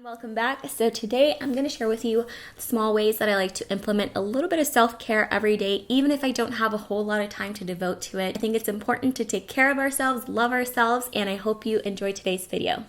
Welcome back. So today I'm going to share with you small ways that I like to implement a little bit of self-care every day, even if I don't have a whole lot of time to devote to it. I think it's important to take care of ourselves, love ourselves, and I hope you enjoy today's video.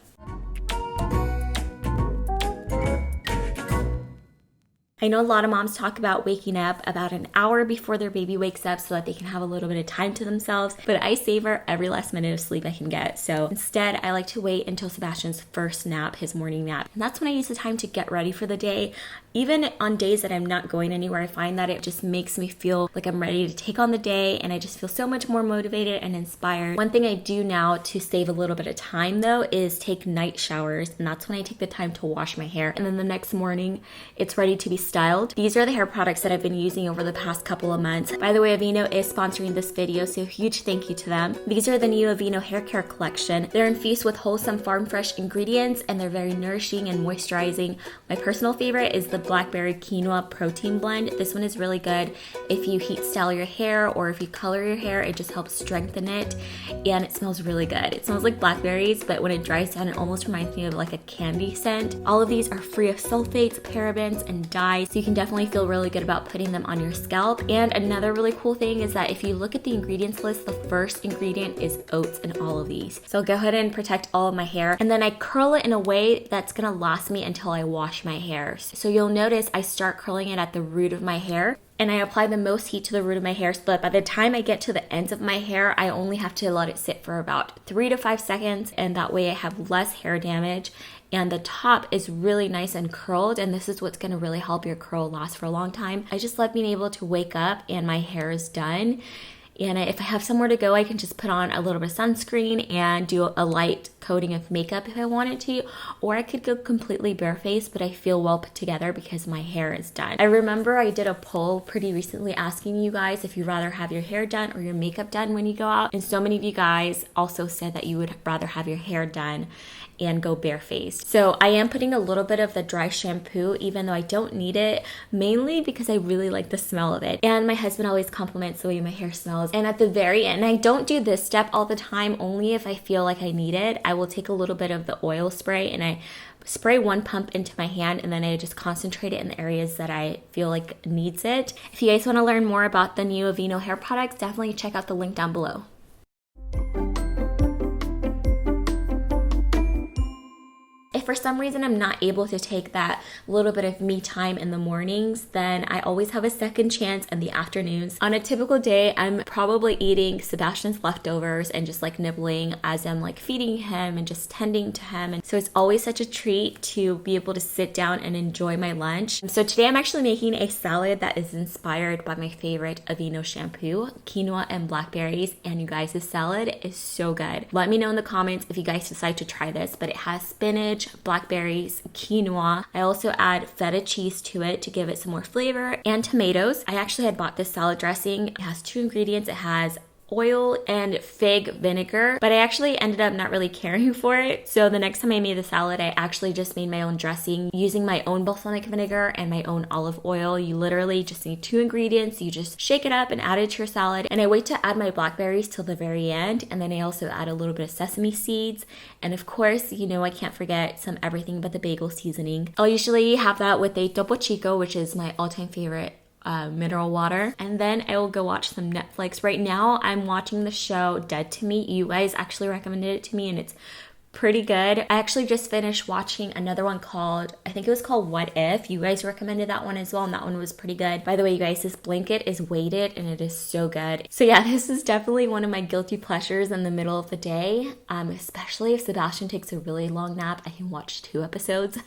I know a lot of moms talk about waking up about an hour before their baby wakes up so that they can have a little bit of time to themselves, but I savor every last minute of sleep I can get. So instead, I like to wait until Sebastian's first nap, his morning nap. And that's when I use the time to get ready for the day. Even on days that I'm not going anywhere, I find that it just makes me feel like I'm ready to take on the day, and I just feel so much more motivated and inspired. One thing I do now to save a little bit of time though is take night showers, and that's when I take the time to wash my hair. And then the next morning, it's ready to be styled. These are the hair products that I've been using over the past couple of months. By the way, Aveeno is sponsoring this video, so huge thank you to them. These are the new Aveeno hair care collection. They're infused with wholesome farm fresh ingredients, and they're very nourishing and moisturizing. My personal favorite is the Blackberry Quinoa protein blend. This one is really good if you heat style your hair or if you color your hair. It just helps strengthen it, and it smells really good. It smells like blackberries, but when it dries down, it almost reminds me of like a candy scent. All of these are free of sulfates, parabens, and dyes, so you can definitely feel really good about putting them on your scalp. And another really cool thing is that if you look at the ingredients list, the first ingredient is oats in all of these. So I'll go ahead and protect all of my hair, and then I curl it in a way that's gonna last me until I wash my hair. So you'll notice I start curling it at the root of my hair, and I apply the most heat to the root of my hair so that by the time I get to the ends of my hair, I only have to let it sit for about 3 to 5 seconds, and that way I have less hair damage. And the top is really nice and curled, and this is what's gonna really help your curl last for a long time. I just love being able to wake up and my hair is done. And if I have somewhere to go, I can just put on a little bit of sunscreen and do a light coating of makeup if I wanted to, or I could go completely barefaced, but I feel well put together because my hair is done. I remember I did a poll pretty recently asking you guys if you'd rather have your hair done or your makeup done when you go out, and so many of you guys also said that you would rather have your hair done and go barefaced. So I am putting a little bit of the dry shampoo, even though I don't need it, mainly because I really like the smell of it. And my husband always compliments the way my hair smells. And at the very end, I don't do this step all the time, only if I feel like I need it. I will take a little bit of the oil spray and I spray one pump into my hand, and then I just concentrate it in the areas that I feel like needs it. If you guys want to learn more about the new Aveeno hair products, definitely check out the link down below. If for some reason I'm not able to take that little bit of me time in the mornings, then I always have a second chance in the afternoons. On a typical day, I'm probably eating Sebastian's leftovers and just like nibbling as I'm like feeding him and just tending to him. And so it's always such a treat to be able to sit down and enjoy my lunch. So today I'm actually making a salad that is inspired by my favorite Aveeno shampoo, quinoa and blackberries. And you guys, this salad is so good. Let me know in the comments if you guys decide to try this, but it has spinach, blackberries, quinoa. I also add feta cheese to it to give it some more flavor, and tomatoes. I actually had bought this salad dressing. It has 2 ingredients. It has oil and fig vinegar, but I actually ended up not really caring for it. So the next time I made the salad, I actually just made my own dressing using my own balsamic vinegar and my own olive oil. You literally just need 2 ingredients. You just shake it up and add it to your salad. And I wait to add my blackberries till the very end. And then I also add a little bit of sesame seeds. And of course, you know, I can't forget some everything but the bagel seasoning. I'll usually have that with a Topo Chico, which is my all-time favorite mineral water, and then I will go watch some Netflix. Right now I'm watching the show Dead to Me. You guys actually recommended it to me, and it's pretty good. I actually just finished watching another one called, I think it was called What If. You guys recommended that one as well, and that one was pretty good. By the way, you guys, this blanket is weighted and it is so good. So yeah, this is definitely one of my guilty pleasures in the middle of the day, especially if Sebastian takes a really long nap. I can watch 2 episodes.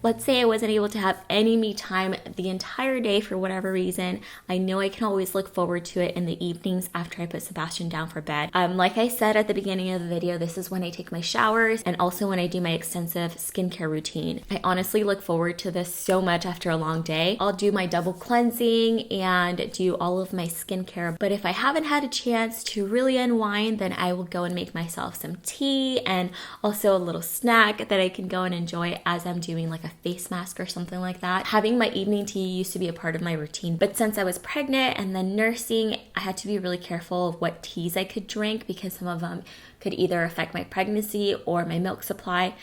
Let's say I wasn't able to have any me time the entire day for whatever reason. I know I can always look forward to it in the evenings after I put Sebastian down for bed. Like I said at the beginning of the video, this is when I take my showers and also when I do my extensive skincare routine. I honestly look forward to this so much after a long day. I'll do my double cleansing and do all of my skincare, but if I haven't had a chance to really unwind, then I will go and make myself some tea and also a little snack that I can go and enjoy as I'm doing like a face mask or something like that. Having my evening tea used to be a part of my routine, but since I was pregnant and then nursing, I had to be really careful of what teas I could drink because some of them could either affect my pregnancy or my milk supply.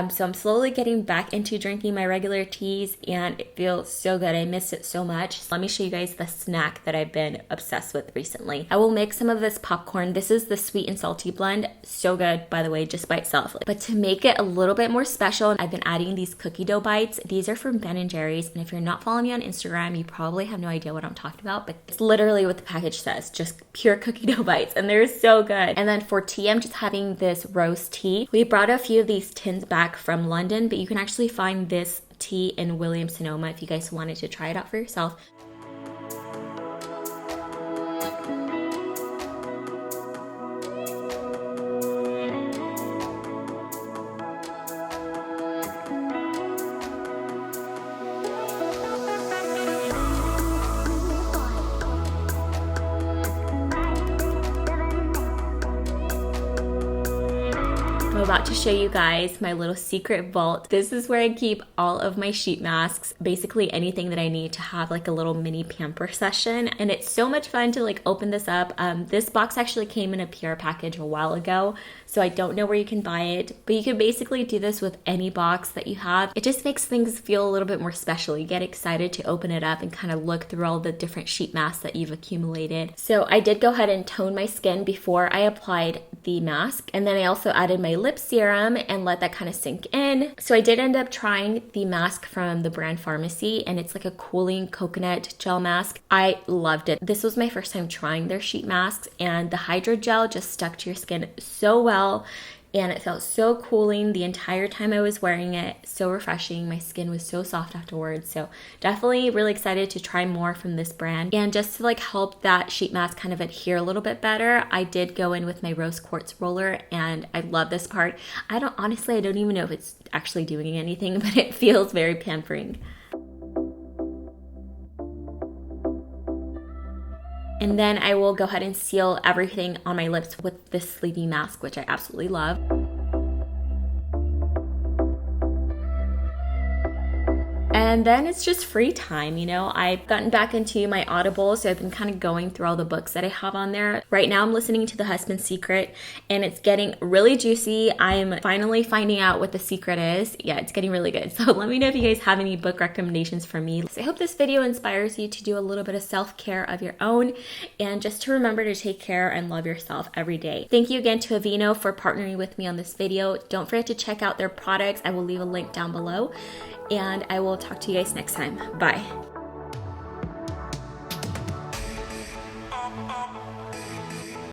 So I'm slowly getting back into drinking my regular teas and it feels so good. I missed it so much. So let me show you guys the snack that I've been obsessed with recently. I will make some of this popcorn. This is the sweet and salty blend. So good, by the way, just by itself. But to make it a little bit more special, I've been adding these cookie dough bites. These are from Ben & Jerry's. And if you're not following me on Instagram, you probably have no idea what I'm talking about, but it's literally what the package says, just pure cookie dough bites. And they're so good. And then for tea, I'm just having this rose tea. We brought a few of these tins back from London, but you can actually find this tea in Williams-Sonoma if you guys wanted to try it out for yourself. I'm about to show you guys my little secret vault. This is where I keep all of my sheet masks, basically anything that I need to have like a little mini pamper session. And it's so much fun to like open this up. This box actually came in a PR package a while ago, so I don't know where you can buy it, but you can basically do this with any box that you have. It just makes things feel a little bit more special. You get excited to open it up and kind of look through all the different sheet masks that you've accumulated. So I did go ahead and tone my skin before I applied the mask, and then I also added my lip serum and let that kind of sink in. So I did end up trying the mask from the brand Pharmacy, and it's like a cooling coconut gel mask. I loved it. This was my first time trying their sheet masks, and the hydro gel just stuck to your skin so well. And it felt so cooling the entire time I was wearing it. So refreshing. My skin was so soft afterwards. So definitely really excited to try more from this brand. And just to like help that sheet mask kind of adhere a little bit better, I did go in with my rose quartz roller, and I love this part. I don't even know if it's actually doing anything, but it feels very pampering. And then I will go ahead and seal everything on my lips with this sleepy mask, which I absolutely love. And then it's just free time, you know. I've gotten back into my Audible, so I've been kind of going through all the books that I have on there. Right now I'm listening to The Husband's Secret, and it's getting really juicy. I'm finally finding out what the secret is. Yeah, it's getting really good. So let me know if you guys have any book recommendations for me. So I hope this video inspires you to do a little bit of self-care of your own, and just to remember to take care and love yourself every day. Thank you again to Aveeno for partnering with me on this video. Don't forget to check out their products. I will leave a link down below. And I will talk to you guys next time. Bye.